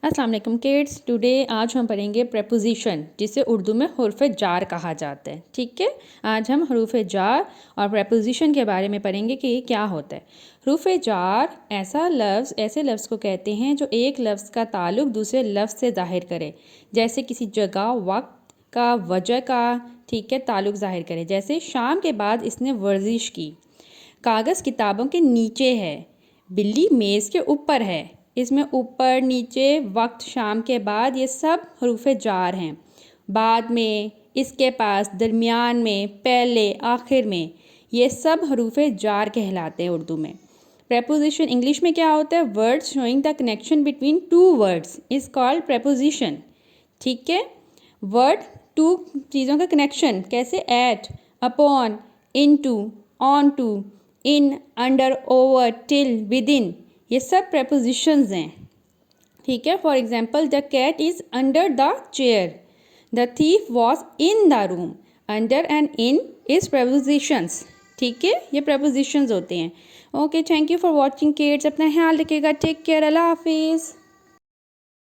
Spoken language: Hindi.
अस्सलाम वालेकुम किड्स। टुडे आज हम पढ़ेंगे प्रेपोजिशन, जिसे उर्दू में हुर्फ़ जार कहा जाता है। ठीक है, आज हम हुर्फ़ जार और प्रेपोजिशन के बारे में पढ़ेंगे कि ये क्या होता है। हुर्फ़ जार ऐसे लफ्ज़ को कहते हैं जो एक लफ्ज़ का ताल्लुक दूसरे लफ्ज़ से ज़ाहिर करे, जैसे किसी जगह, वक्त का, वजह का, ठीक है, ताल्लुक ज़ाहिर करे। जैसे शाम के बाद इसने वर्जिश की, कागज़ किताबों के नीचे है, बिल्ली मेज़ के ऊपर है। इसमें ऊपर, नीचे, वक्त, शाम के बाद, ये सब हुरूफ जार हैं। बाद में, इसके पास, दरमियान में, पहले, आखिर में, ये सब हुरूफ जार कहलाते हैं उर्दू में। प्रेपोजिशन इंग्लिश में क्या होता है? Words showing the connection between two words is called preposition. ठीक है, वर्ड टू चीज़ों का कनेक्शन कैसे? At, upon, into, onto, in, under, over, till, within, ये सब प्रेपोजिशंस हैं। ठीक है, for example the cat is under the chair, the thief was in the room. Under and in is prepositions. ठीक है, ये प्रेपोजिशंस होते हैं। Okay, thank you for watching kids. अपना ख्याल रखिएगा। Take care. अल्लाह हाफिज़।